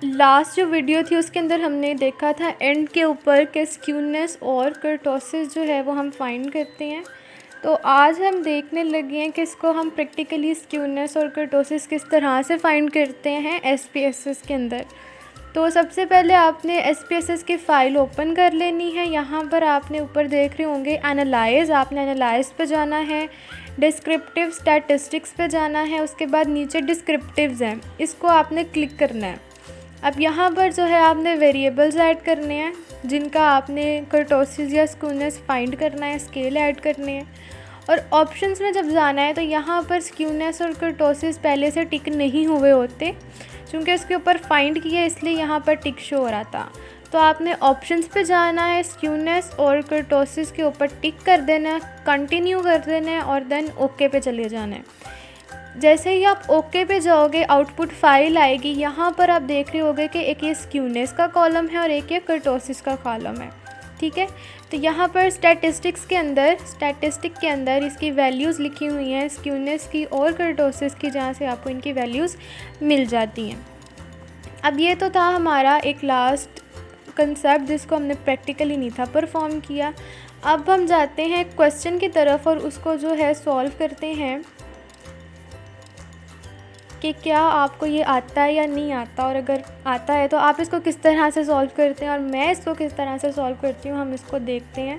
Last जो video थी उसके अंदर हमने देखा था एंड के ऊपर कि स्क्यूनेस और कर्टोसिस जो है वो हम फाइंड करते हैं। तो आज हम देखने लगे हैं कि इसको हम प्रैक्टिकली स्क्यूनेस और कर्टोसिस किस तरह से फाइंड करते हैं एसपीएसएस के अंदर। तो सबसे पहले आपने एसपीएसएस की फ़ाइल ओपन कर लेनी है। यहाँ पर आपने ऊपर देख रहे होंगे एनालाइज, आपने एनालाइज पे जाना है, डिस्क्रिप्टिव स्टैटिस्टिक्स पे जाना है, उसके बाद नीचे डिस्क्रिप्टिव्स हैं, इसको आपने क्लिक करना है। अब यहाँ पर जो है आपने वेरिएबल्स ऐड करने हैं जिनका आपने कर्टोसिस या स्क्यूनेस फाइंड करना है, स्केल ऐड करने हैं। और ऑप्शंस में जब जाना है तो यहाँ पर स्क्यूनेस और कर्टोसिस पहले से टिक नहीं हुए होते, क्योंकि उसके ऊपर फाइंड किया इसलिए यहाँ पर टिक शो हो रहा था। तो आपने ऑप्शंस पे जाना है, स्क्यूनेस और कर्टोसिस के ऊपर टिक कर देना है, कंटिन्यू कर देना है और देन ओके पे चले जाना है। जैसे ही आप ओके पे जाओगे आउटपुट फाइल आएगी। यहाँ पर आप देख रहे होगे कि एक ये स्क्यूनेस का कॉलम है और एक ये कर्टोसिस का कॉलम है, ठीक है। तो यहाँ पर स्टैटिस्टिक के अंदर इसकी वैल्यूज़ लिखी हुई हैं, स्क्यूनेस की और कर्टोसिस की, जहाँ से आपको इनकी वैल्यूज़ मिल जाती हैं। अब ये तो था हमारा एक लास्ट कंसेप्ट जिसको हमने प्रैक्टिकली नहीं था परफॉर्म किया। अब हम जाते हैं क्वेश्चन की तरफ और उसको जो है सॉल्व करते हैं कि क्या आपको ये आता है या नहीं आता, और अगर आता है तो आप इसको किस तरह से सॉल्व करते हैं और मैं इसको किस तरह से सॉल्व करती हूँ, हम इसको देखते हैं।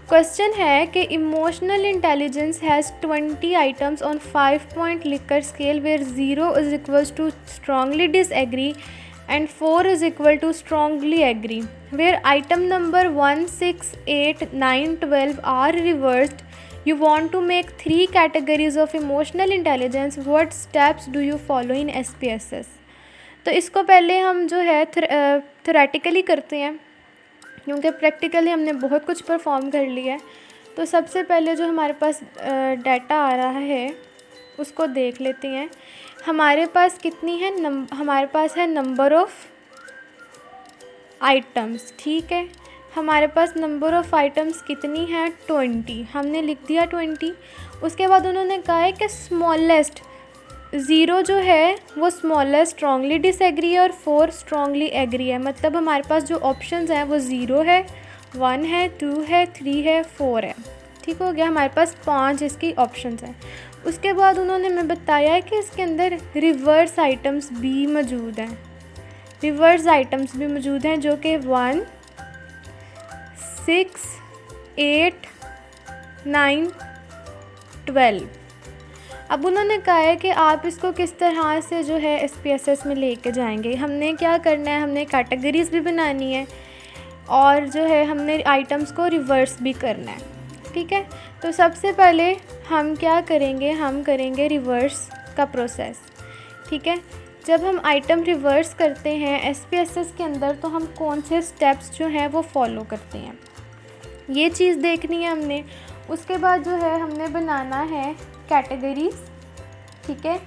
क्वेश्चन है कि emotional intelligence has 20 items on 5-point Likert scale where 0 is equals to strongly disagree and 4 is equal to strongly agree, where item number 1, 6, 8, 9, 12 are reversed. You want to make 3 categories of emotional intelligence. What steps do you follow in SPSS? तो इसको पहले हम जो है theoretically करते हैं, क्योंकि practically हमने बहुत कुछ परफॉर्म कर लिया है। तो सबसे पहले जो हमारे पास डाटा आ रहा है उसको देख लेते हैं। हमारे पास कितनी है हमारे पास है नंबर ऑफ़ आइटम्स, ठीक है। हमारे पास नंबर ऑफ़ आइटम्स कितनी है 20, हमने लिख दिया 20। उसके बाद उन्होंने कहा है कि स्मॉलेस्ट 0 जो है वो स्मॉलेस्ट स्ट्रांगली डिसएग्री है और 4 स्ट्रांगली एग्री है। मतलब हमारे पास जो ऑप्शंस हैं वो 0 है, 1 है, 2 है, 3 है, 4 है, ठीक हो गया। हमारे पास 5 इसकी ऑप्शंस हैं। उसके बाद उन्होंने हमें बताया है कि इसके अंदर रिवर्स आइटम्स भी मौजूद हैं, रिवर्स आइटम्स भी मौजूद हैं जो कि 1, 6, 8, 9, 12। अब उन्होंने कहा है कि आप इसको किस तरह से जो है SPSS में लेके जाएंगे। हमने क्या करना है, हमने कैटेगरीज़ भी बनानी है और जो है हमने आइटम्स को रिवर्स भी करना है, ठीक है। तो सबसे पहले हम क्या करेंगे, हम करेंगे रिवर्स का प्रोसेस, ठीक है। जब हम आइटम रिवर्स करते हैं SPSS के अंदर तो हम कौन से स्टेप्स जो हैं वो फॉलो करते हैं, ये चीज़ देखनी है हमने। उसके बाद जो है हमने बनाना है कैटेगरीज़, ठीक है,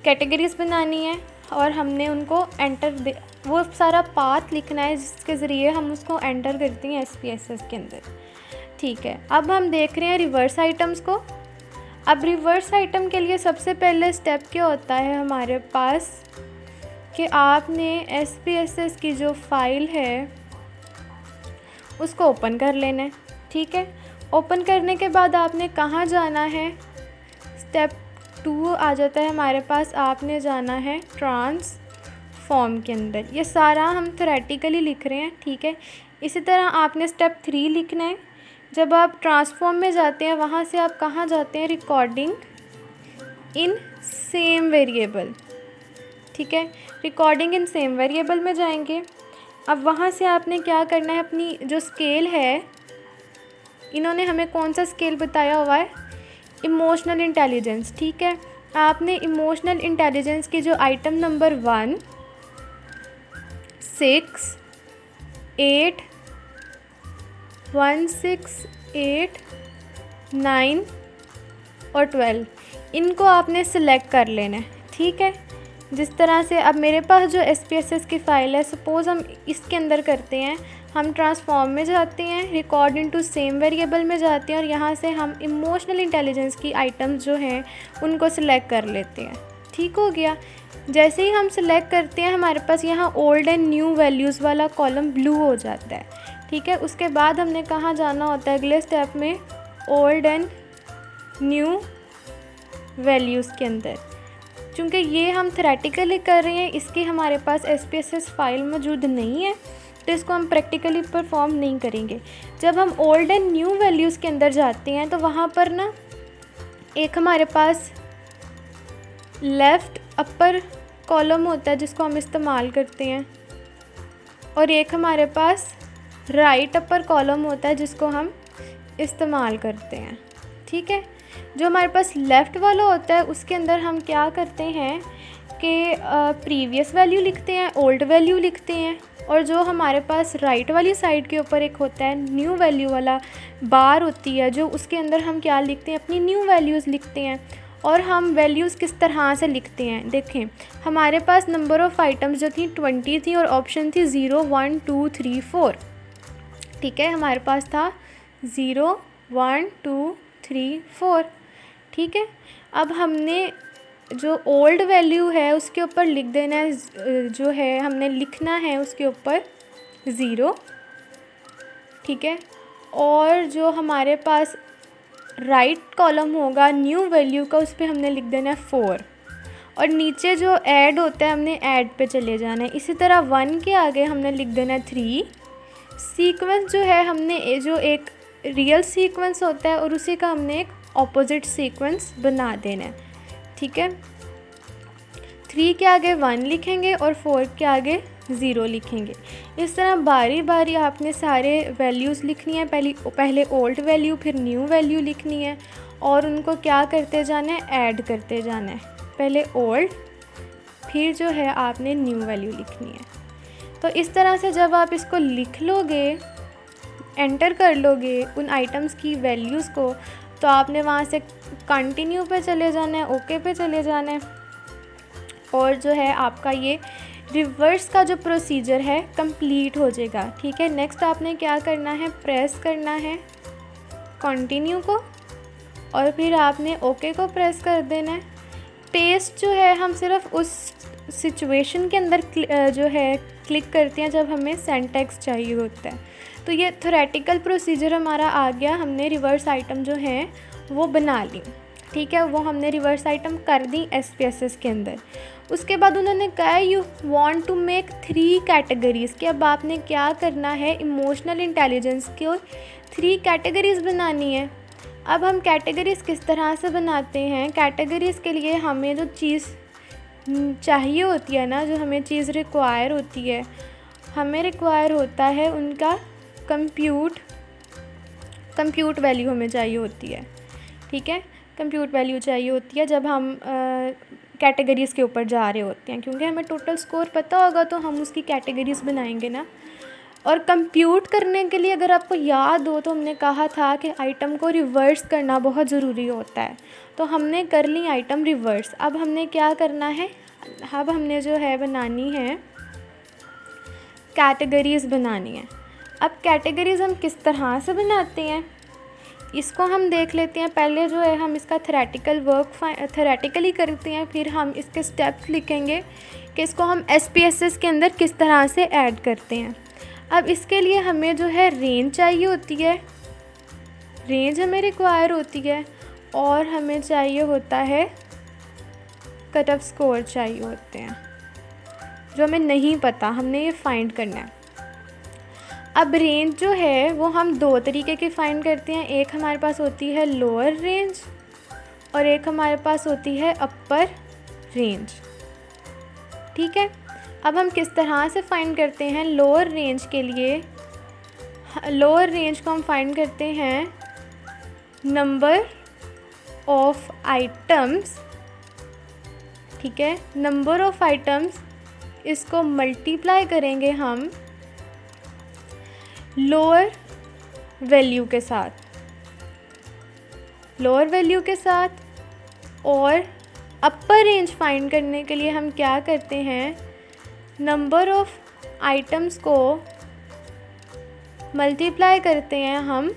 कैटेगरीज़ बनानी है और हमने उनको वो सारा पाथ लिखना है जिसके ज़रिए हम उसको एंटर करते हैं SPSS के अंदर, ठीक है। अब हम देख रहे हैं रिवर्स आइटम्स को। अब रिवर्स आइटम के लिए सबसे पहले स्टेप क्या होता है हमारे पास कि आपने SPSS की जो फाइल है उसको ओपन कर लेना है, ठीक है। ओपन करने के बाद आपने कहाँ जाना है, स्टेप 2 आ जाता है हमारे पास, आपने जाना है ट्रांसफॉर्म के अंदर। ये सारा हम थ्योरेटिकली लिख रहे हैं, ठीक है। इसी तरह आपने स्टेप 3 लिखना है। जब आप ट्रांसफॉर्म में जाते हैं वहाँ से आप कहाँ जाते हैं, रिकॉर्डिंग इन सेम वेरिएबल, ठीक है, रिकॉर्डिंग इन सेम वेरिएबल में जाएंगे। अब वहाँ से आपने क्या करना है, अपनी जो स्केल है, इन्होंने हमें कौन सा स्केल बताया हुआ है, इमोशनल इंटेलिजेंस, ठीक है। आपने इमोशनल इंटेलिजेंस की जो आइटम नंबर 1, 6, 8, 1, 6, 8, 9 और 12 इनको आपने सिलेक्ट कर लेना है, ठीक है। जिस तरह से अब मेरे पास जो SPSS की फ़ाइल है, सपोज़ हम इसके अंदर करते हैं, हम ट्रांसफॉर्म में जाते हैं, रिकॉर्ड इनटू सेम वेरिएबल में जाते हैं और यहाँ से हम इमोशनल इंटेलिजेंस की आइटम्स जो हैं उनको सिलेक्ट कर लेते हैं, ठीक हो गया। जैसे ही हम सिलेक्ट करते हैं हमारे पास यहाँ ओल्ड एंड न्यू वैल्यूज़ वाला कॉलम ब्लू हो जाता है, ठीक है। उसके बाद हमने कहाँ जाना होता है अगले स्टेप में, ओल्ड एंड न्यू वैल्यूज़ के अंदर। क्योंकि ये हम थ्योरेटिकली कर रहे हैं, इसकी हमारे पास SPSS फाइल मौजूद नहीं है, तो इसको हम प्रैक्टिकली परफॉर्म नहीं करेंगे। जब हम ओल्ड एंड न्यू वैल्यूज़ के अंदर जाते हैं तो वहाँ पर ना एक हमारे पास लेफ़्ट अपर कॉलम होता है जिसको हम इस्तेमाल करते हैं, और एक हमारे पास राइट अपर कॉलम होता है जिसको हम इस्तेमाल करते हैं, ठीक है। जो हमारे पास लेफ़्ट वाला होता है उसके अंदर हम क्या करते हैं कि प्रीवियस वैल्यू लिखते हैं, ओल्ड वैल्यू लिखते हैं, और जो हमारे पास राइट वाली साइड के ऊपर एक होता है न्यू वैल्यू वाला बार होती है, जो उसके अंदर हम क्या लिखते हैं, अपनी न्यू वैल्यूज़ लिखते हैं। और हम वैल्यूज़ किस तरह से लिखते हैं, देखें हमारे पास नंबर ऑफ़ आइटम्स जो थी 20 थी और ऑप्शन थी 0 1 2 3 4, ठीक है। हमारे पास था 0 1 2 3 4, ठीक है। अब हमने जो ओल्ड वैल्यू है उसके ऊपर लिख देना है, जो है हमने लिखना है उसके ऊपर 0, ठीक है। और जो हमारे पास राइट कॉलम होगा न्यू वैल्यू का, उस पर हमने लिख देना है 4, और नीचे जो ऐड होता है हमने ऐड पे चले जाना है। इसी तरह 1 के आगे हमने लिख देना है 3। सीक्वेंस जो है हमने जो एक रियल सीक्वेंस होता है और उसी का हमने एक ऑपोजिट सीक्वेंस बना देना है, ठीक है। 3 के आगे 1 लिखेंगे और 4 के आगे 0 लिखेंगे। इस तरह बारी बारी आपने सारे वैल्यूज़ लिखनी है, पहले ओल्ड वैल्यू फिर न्यू वैल्यू लिखनी है, और उनको क्या करते जाना है, ऐड करते जाना है। पहले ओल्ड फिर जो है आपने न्यू वैल्यू लिखनी है। तो इस तरह से जब आप इसको लिख लोगे, एंटर कर लोगे उन आइटम्स की वैल्यूज़ को, तो आपने वहाँ से कंटिन्यू पे चले जाना है, ओके पे चले जाना है, और जो है आपका ये रिवर्स का जो प्रोसीजर है कंप्लीट हो जाएगा, ठीक है। नेक्स्ट आपने क्या करना है, प्रेस करना है कंटिन्यू को, और फिर आपने ओके को प्रेस कर देना है। पेस्ट जो है हम सिर्फ उस सिचुएशन के अंदर जो है क्लिक करते हैं जब हमें सिंटैक्स चाहिए होता है। तो ये थ्योरेटिकल प्रोसीजर हमारा आ गया, हमने रिवर्स आइटम जो है वो बना ली, ठीक है। वो हमने रिवर्स आइटम कर दी SPSS के अंदर। उसके बाद उन्होंने कहा you want to make 3 categories, कि अब आपने क्या करना है, इमोशनल इंटेलिजेंस की 3 कैटेगरीज़ बनानी है। अब हम कैटेगरीज़ किस तरह से बनाते हैं, कैटेगरीज़ के लिए हमें जो चीज़ चाहिए होती है ना, जो हमें चीज़ रिक्वायर होती है, हमें रिक्वायर होता है उनका कंप्यूट वैल्यू हमें चाहिए होती है, ठीक है। कंप्यूट वैल्यू चाहिए होती है जब हम कैटेगरीज़ के ऊपर जा रहे होते हैं, क्योंकि हमें टोटल स्कोर पता होगा तो हम उसकी कैटेगरीज़ बनाएंगे ना। और कंप्यूट करने के लिए अगर आपको याद हो तो हमने कहा था कि आइटम को रिवर्स करना बहुत ज़रूरी होता है, तो हमने कर ली आइटम रिवर्स। अब हमने क्या करना है, अब हमने जो है बनानी है कैटेगरीज़ बनानी है। अब कैटेगरीज़ हम किस तरह से बनाते हैं इसको हम देख लेते हैं। पहले जो है हम इसका थ्योरेटिकली करते हैं, फिर हम इसके स्टेप्स लिखेंगे कि इसको हम SPSS के अंदर किस तरह से ऐड करते हैं। अब इसके लिए हमें जो है रेंज चाहिए होती है, रेंज हमें रिक्वायर होती है, और हमें चाहिए होता है कट ऑफ स्कोर चाहिए होते हैं, जो हमें नहीं पता, हमने ये फाइंड करना है। अब रेंज जो है वो हम 2 तरीके की फ़ाइंड करते हैं, एक हमारे पास होती है लोअर रेंज और एक हमारे पास होती है अपर रेंज, ठीक है। अब हम किस तरह से फाइंड करते हैं, लोअर रेंज के लिए लोअर रेंज को हम फाइंड करते हैं नंबर ऑफ आइटम्स, ठीक है। नंबर ऑफ आइटम्स इसको मल्टीप्लाई करेंगे हम लोअर वैल्यू के साथ, लोअर वैल्यू के साथ। और अपर रेंज फाइंड करने के लिए हम क्या करते हैं, नंबर ऑफ आइटम्स को मल्टीप्लाई करते हैं हम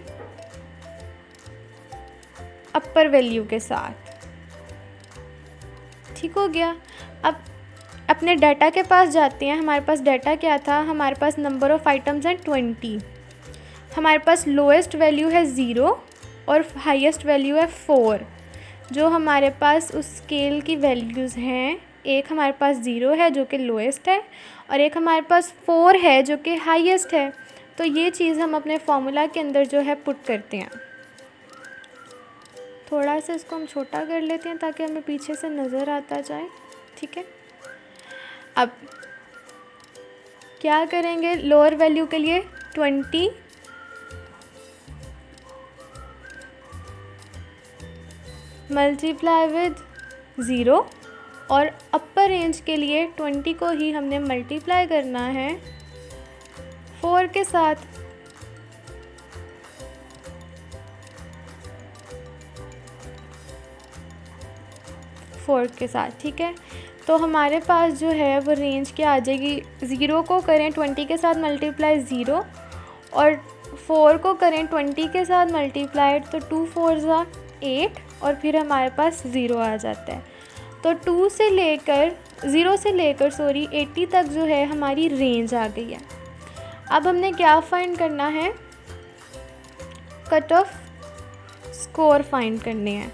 अपर वैल्यू के साथ, ठीक हो गया। अब अपने डाटा के पास जाते हैं। हमारे पास डाटा क्या था, हमारे पास नंबर ऑफ़ आइटम्स हैं 20, हमारे पास लोएस्ट वैल्यू है 0 और हाईएस्ट वैल्यू है 4। जो हमारे पास उस स्केल की वैल्यूज़ हैं, एक हमारे पास 0 है जो कि लोएस्ट है और एक हमारे पास 4 है जो कि हाईएस्ट है। तो ये चीज़ हम अपने फॉर्मूला के अंदर जो है पुट करते हैं। थोड़ा सा इसको हम छोटा कर लेते हैं ताकि हमें पीछे से नज़र आता जाए, ठीक है। अब क्या करेंगे, लोअर वैल्यू के लिए 20 मल्टीप्लाई विद 0 और अपर रेंज के लिए 20 को ही हमने मल्टीप्लाई करना है 4 के साथ। ठीक है। तो हमारे पास जो है वो रेंज क्या आ जाएगी, 0 को करें 20 के साथ मल्टीप्लाई 0 और 4 को करें 20 के साथ मल्टीप्लाई, तो 2 4 ज़ा 8 और फिर हमारे पास 0 आ जाता है। तो 0 से लेकर 80 तक जो है हमारी रेंज आ गई है। अब हमने क्या फाइंड करना है, कट ऑफ स्कोर फाइंड करने हैं।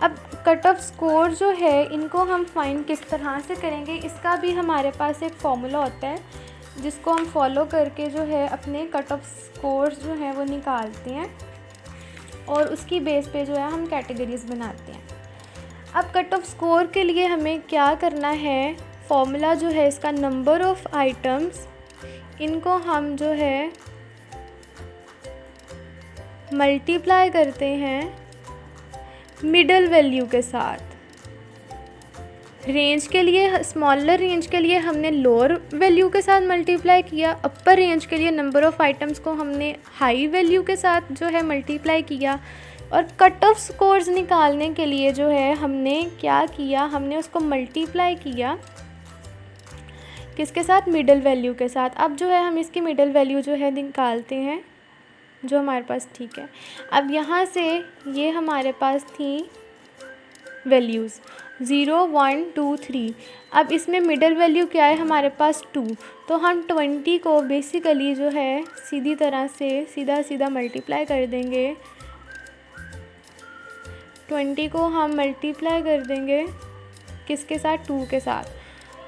अब कट ऑफ स्कोर जो है इनको हम फाइंड किस तरह से करेंगे, इसका भी हमारे पास एक फॉर्मूला होता है जिसको हम फॉलो करके जो है अपने कट ऑफ स्कोर्स जो हैं वो निकालते हैं और उसकी बेस पे जो है हम कैटेगरीज बनाते हैं। अब कट ऑफ स्कोर के लिए हमें क्या करना है, फॉर्मूला जो है इसका नंबर ऑफ़ आइटम्स, इनको हम जो है मल्टीप्लाई करते हैं मिडल वैल्यू के साथ। रेंज के लिए, स्मॉलर रेंज के लिए हमने लोअर वैल्यू के साथ मल्टीप्लाई किया, अपर रेंज के लिए नंबर ऑफ़ आइटम्स को हमने हाई वैल्यू के साथ जो है मल्टीप्लाई किया। और कट ऑफ स्कोर्स निकालने के लिए जो है हमने क्या किया, हमने उसको मल्टीप्लाई किया किसके साथ, मिडल वैल्यू के साथ। अब जो है हम इसकी मिडल वैल्यू जो है निकालते हैं जो हमारे पास, ठीक है। अब यहाँ से ये हमारे पास थी वैल्यूज़ 0 1 2 3। अब इसमें मिडल वैल्यू क्या है हमारे पास 2, तो हम 20 को बेसिकली जो है सीधी तरह से सीधा मल्टीप्लाई कर देंगे। 20 को हम मल्टीप्लाई कर देंगे किसके साथ, 2 के साथ।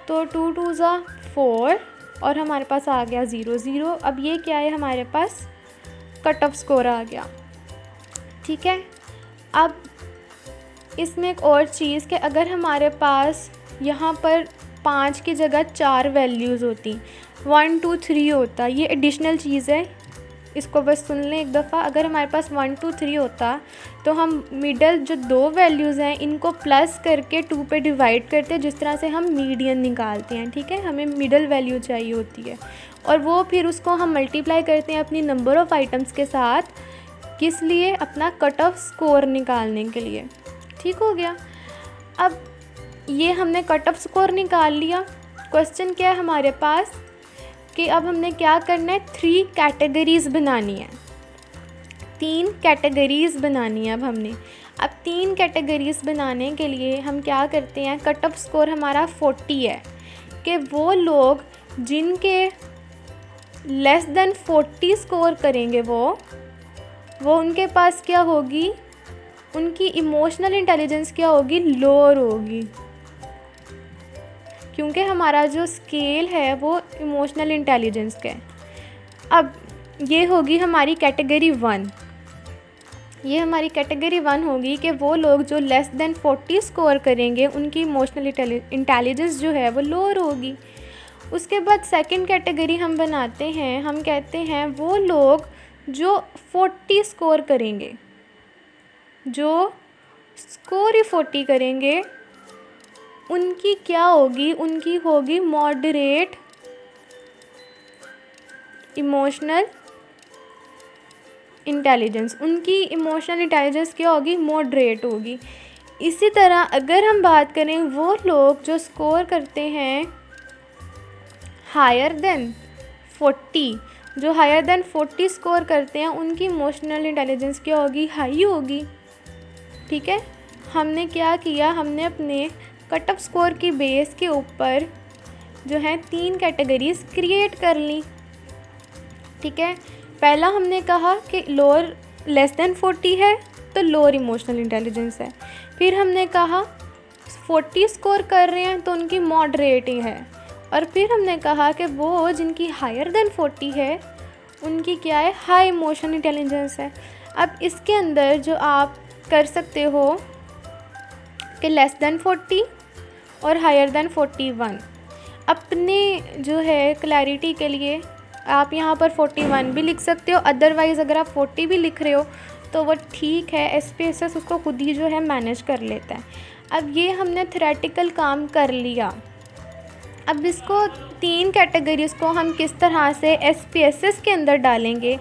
तो 2 2 ज़ा 4 और हमारे पास आ गया 0 0। अब ये क्या है, हमारे पास कट ऑफ स्कोर आ गया, ठीक है। अब इसमें एक और चीज़ कि अगर हमारे पास यहाँ पर 5 की जगह 4 वैल्यूज़ होती, 1 2 3 होता, ये एडिशनल चीज़ है, इसको बस सुन लें एक दफ़ा। अगर हमारे पास 1 2 3 होता तो हम मिडल जो 2 वैल्यूज़ हैं इनको प्लस करके 2 पे डिवाइड करते हैं, जिस तरह से हम मीडियन निकालते हैं, ठीक है। हमें मिडल वैल्यू चाहिए होती है और वो फिर उसको हम मल्टीप्लाई करते हैं अपनी नंबर ऑफ़ आइटम्स के साथ, किस लिए, अपना कट ऑफ स्कोर निकालने के लिए, ठीक हो गया। अब ये हमने कट ऑफ स्कोर निकाल लिया। क्वेश्चन क्या है हमारे पास कि अब हमने क्या करना है, 3 कैटेगरीज़ बनानी है, 3 कैटेगरीज़ बनानी है। अब 3 कैटेगरीज़ बनाने के लिए हम क्या करते हैं, कट ऑफ स्कोर हमारा 40 है कि वो लोग जिनके लेस देन 40 स्कोर करेंगे वो उनके पास क्या होगी, उनकी इमोशनल इंटेलिजेंस क्या होगी, लोअर होगी, क्योंकि हमारा जो स्केल है वो इमोशनल इंटेलिजेंस का है। अब ये होगी हमारी कैटेगरी 1, ये हमारी कैटेगरी 1 होगी कि वो लोग जो लेस देन 40 स्कोर करेंगे उनकी इमोशनल इंटेलिजेंस जो है वो लोअर होगी। उसके बाद सेकंड कैटेगरी हम बनाते हैं, हम कहते हैं वो लोग जो 40 स्कोर करेंगे, जो स्कोर ही 40 करेंगे, उनकी क्या होगी, उनकी होगी मॉडरेट इमोशनल इंटेलिजेंस, उनकी इमोशनल इंटेलिजेंस क्या होगी, मॉडरेट होगी। इसी तरह अगर हम बात करें वो लोग जो स्कोर करते हैं हायर देन 40, जो हायर देन 40 स्कोर करते हैं उनकी इमोशनल इंटेलिजेंस क्या होगी, हाई होगी, ठीक है। हमने क्या किया, हमने अपने कट ऑफ स्कोर की बेस के ऊपर जो है 3 कैटेगरीज क्रिएट कर ली। ठीक है, पहला हमने कहा कि लोअर लेस देन 40 है तो लोअर इमोशनल इंटेलिजेंस है। फिर हमने कहा 40 स्कोर कर रहे हैं तो उनकी मॉडरेट ही है। और फिर हमने कहा कि वो जिनकी हायर देन 40 है उनकी क्या है, हाई इमोशनल इंटेलिजेंस है। अब इसके अंदर जो आप कर सकते हो कि लेस देन 40 और हायर देन 41, अपने जो है क्लैरिटी के लिए आप यहाँ पर 41 भी लिख सकते हो, अदरवाइज़ अगर आप 40 भी लिख रहे हो तो वो ठीक है, SPSS उसको खुद ही जो है मैनेज कर लेता है। अब ये हमने थ्योरेटिकल काम कर लिया। अब इसको 3 कैटेगरीज़ को हम किस तरह से SPSS के अंदर डालेंगे,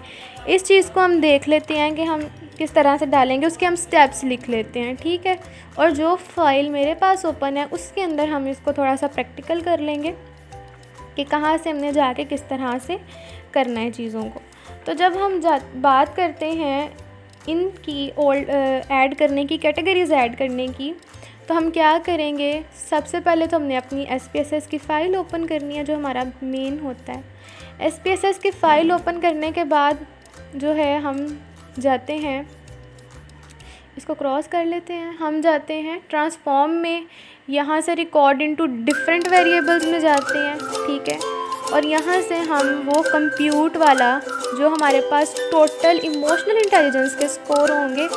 इस चीज़ को हम देख लेते हैं कि हम किस तरह से डालेंगे, उसके हम स्टेप्स लिख लेते हैं। ठीक है, और जो फाइल मेरे पास ओपन है उसके अंदर हम इसको थोड़ा सा प्रैक्टिकल कर लेंगे कि कहाँ से हमने जाके किस तरह से करना है चीज़ों को। तो जब हम बात करते हैं इनकी ऐड करने की, कैटेगरीज़ ऐड करने की, तो हम क्या करेंगे, सबसे पहले तो हमने अपनी SPSS की फ़ाइल ओपन करनी है जो हमारा मेन होता है। SPSS की फ़ाइल ओपन करने के बाद जो है हम जाते हैं, इसको क्रॉस कर लेते हैं, हम जाते हैं ट्रांसफॉर्म में, यहाँ से रिकॉर्ड इनटू डिफरेंट वेरिएबल्स में जाते हैं। ठीक है, और यहाँ से हम वो कंप्यूट वाला जो हमारे पास टोटल इमोशनल इंटेलिजेंस के स्कोर होंगे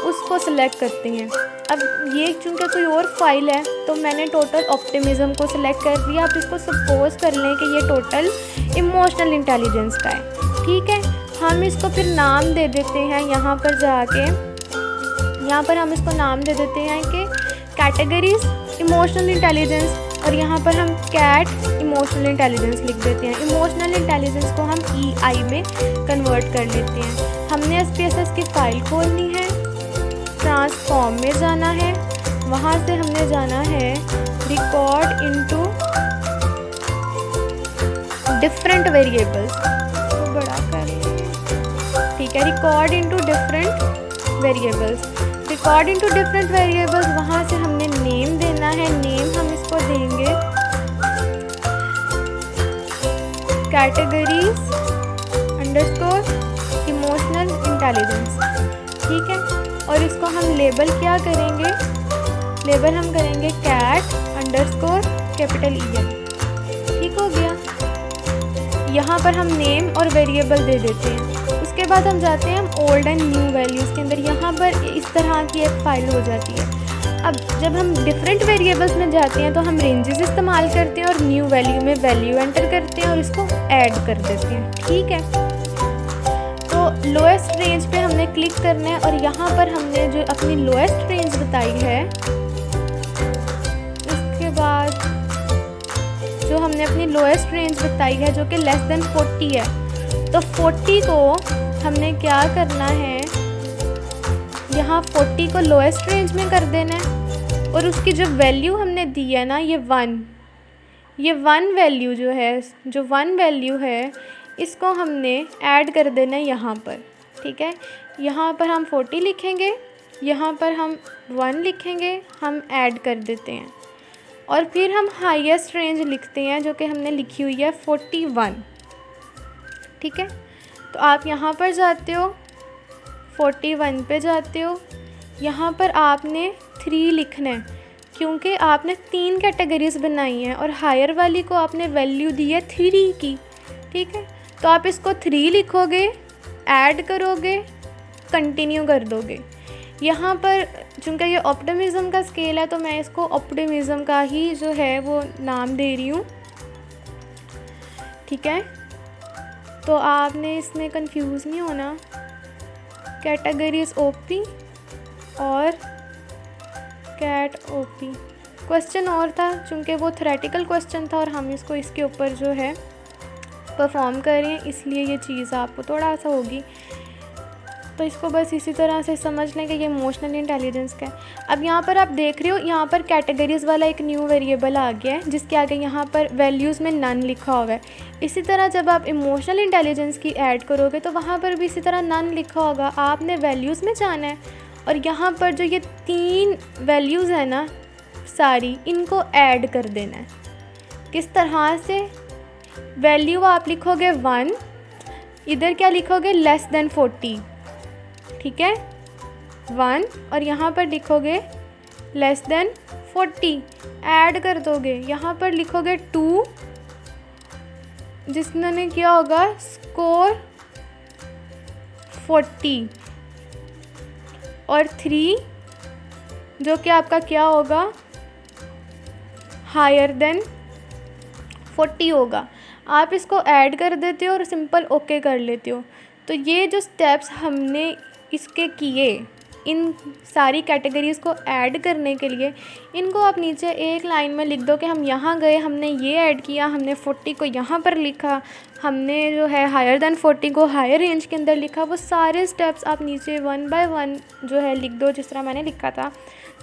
उसको सिलेक्ट करते हैं। अब ये चूँकि कोई और फाइल है तो मैंने टोटल ऑप्टिमिज्म को सिलेक्ट कर दिया। आप इसको सपोज कर लें कि ये टोटल इमोशनल इंटेलिजेंस का है। ठीक है, हम इसको फिर नाम दे देते हैं, यहाँ पर जाके यहाँ पर हम इसको नाम दे देते हैं कि कैटेगरीज इमोशनल इंटेलिजेंस, और यहाँ पर हम कैट इमोशनल इंटेलिजेंस लिख देते हैं। इमोशनल इंटेलिजेंस को हम EI में कन्वर्ट कर लेते हैं। हमने SPSS की फ़ाइल खोलनी है, ट्रांसफॉर्म में जाना है, वहाँ से हमने जाना है रिकॉर्ड इनटू डिफरेंट वेरिएबल्स, तो बड़ा कर, ठीक है, record into different variables, record into different variables, वहाँ से हमने नेम देना है। नेम हम इसको देंगे कैटेगरीज अंडरस्कोर इमोशनल इंटेलिजेंस। ठीक है, और इसको हम लेबल क्या करेंगे, लेबल हम करेंगे कैट अंडरस्कोर कैपिटल EL। ठीक हो गया, यहाँ पर हम नेम और वेरिएबल दे देते हैं। उसके बाद हम जाते हैं हम ओल्ड एंड न्यू वैल्यूज़ के अंदर, यहाँ पर इस तरह की एक फ़ाइल हो जाती है। अब जब हम डिफरेंट वेरिएबल्स में जाते हैं तो हम रेंजेस इस्तेमाल करते हैं और न्यू वैल्यू में वैल्यू एंटर करते हैं और इसको ऐड कर देते हैं। ठीक है, तो लोएस्ट रेंज पे हमने क्लिक करना है और यहाँ पर हमने जो अपनी लोएस्ट रेंज बताई है, उसके बाद जो हमने अपनी लोएस्ट रेंज बताई है जो कि लेस देन 40 है, तो 40 को हमने क्या करना है, यहाँ 40 को लोएस्ट रेंज में कर देना है और उसकी जो वैल्यू हमने दी है ना, ये 1 वैल्यू जो है, जो 1 वैल्यू है, इसको हमने ऐड कर देना है यहाँ पर। ठीक है, यहाँ पर हम 40 लिखेंगे, यहाँ पर हम 1 लिखेंगे, हम ऐड कर देते हैं और फिर हम हाईएस्ट रेंज लिखते हैं जो कि हमने लिखी हुई है 41। ठीक है, तो आप यहाँ पर जाते हो, 41 पे जाते हो, यहाँ पर आपने 3 लिखना है क्योंकि आपने 3 कैटेगरीज बनाई हैं और हायर वाली को आपने वैल्यू दी है 3 की। ठीक है, तो आप इसको 3 लिखोगे, ऐड करोगे, कंटिन्यू कर दोगे। यहाँ पर चूँकि ये ऑप्टिमिज्म का स्केल है तो मैं इसको ऑप्टिमिज्म का ही जो है वो नाम दे रही हूँ। ठीक है, तो आपने इसमें कंफ्यूज नहीं होना, कैटेगरीज OP और कैट OP। क्वेश्चन और था, चूँकि वो थ्योरेटिकल क्वेश्चन था और हम इसको इसके ऊपर जो है परफॉर्म कर रहे हैं, इसलिए ये चीज़ आपको थोड़ा सा होगी। तो इसको बस इसी तरह से समझ लें कि ये इमोशनल इंटेलिजेंस का है। अब यहाँ पर आप देख रहे हो, यहाँ पर कैटेगरीज़ वाला एक न्यू वेरिएबल आ गया है जिसके आगे यहाँ पर वैल्यूज़ में नन लिखा हुआ है। इसी तरह जब आप इमोशनल इंटेलिजेंस की ऐड करोगे तो वहाँ पर भी इसी तरह नन लिखा होगा। आपने वैल्यूज़ में जाना है और यहाँ पर जो ये 3 वैल्यूज़ है ना सारी, इनको ऐड कर देना है। किस तरह से, वैल्यू आप लिखोगे 1, इधर क्या लिखोगे लेस देन 40, ठीक है 1, और यहाँ पर लिखोगे लेस देन 40, ऐड कर दोगे, यहाँ पर लिखोगे 2 जिसने क्या होगा स्कोर 40, और 3 जो कि आपका क्या होगा हायर देन 40 होगा। आप इसको ऐड कर देते हो और सिंपल ओके कर लेते हो। तो ये जो स्टेप्स हमने इसके किए, इन सारी कैटेगरीज़ को ऐड करने के लिए, इनको आप नीचे एक लाइन में लिख दो कि हम यहाँ गए, हमने ये ऐड किया, हमने 40 को यहाँ पर लिखा, हमने जो है हायर देन 40 को हायर रेंज के अंदर लिखा। वो सारे स्टेप्स आप नीचे 1 बाय 1 जो है लिख दो जिस तरह मैंने लिखा था।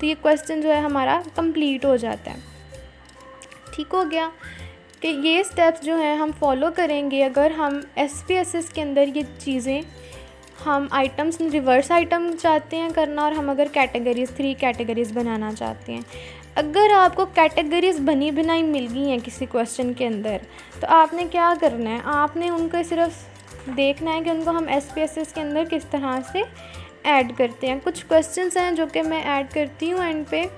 तो ये क्वेश्चन जो है हमारा कंप्लीट हो जाता है। ठीक हो गया कि ये स्टेप्स जो हैं हम फॉलो करेंगे अगर हम SPSS के अंदर ये चीज़ें, हम आइटम्स रिवर्स आइटम चाहते हैं करना, और हम अगर कैटेगरीज़ 3 कैटेगरीज़ बनाना चाहते हैं। अगर आपको कैटेगरीज़ बनी बनाई मिल गई हैं किसी क्वेश्चन के अंदर, तो आपने क्या करना है, आपने उनको सिर्फ देखना है कि उनको हम SPSS के अंदर किस तरह से ऐड करते हैं। कुछ क्वेश्चंस हैं जो कि मैं ऐड करती हूँ एंड पे,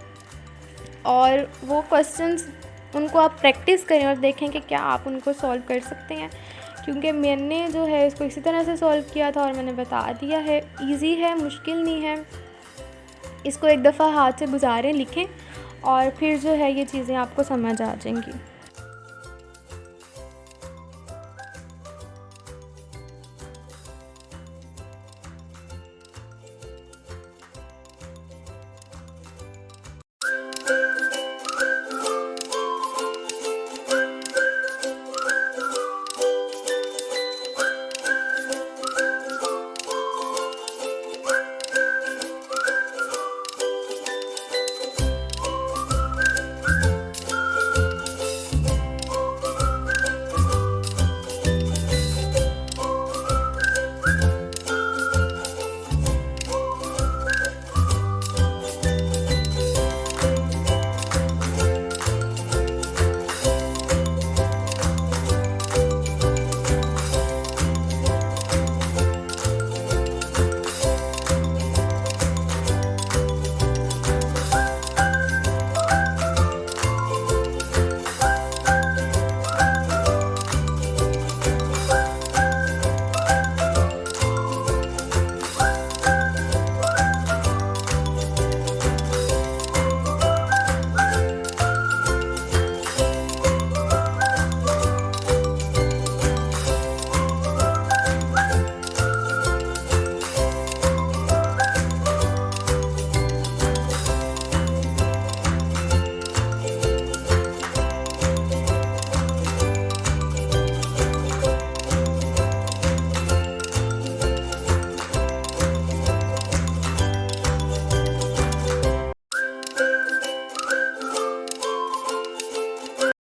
और वो क्वेश्चंस उनको आप प्रैक्टिस करें और देखें कि क्या आप उनको सॉल्व कर सकते हैं, क्योंकि मैंने जो है इसको इसी तरह से सॉल्व किया था और मैंने बता दिया है। इजी है, मुश्किल नहीं है। इसको एक दफ़ा हाथ से गुजारें, लिखें, और फिर जो है ये चीज़ें आपको समझ आ जाएंगी।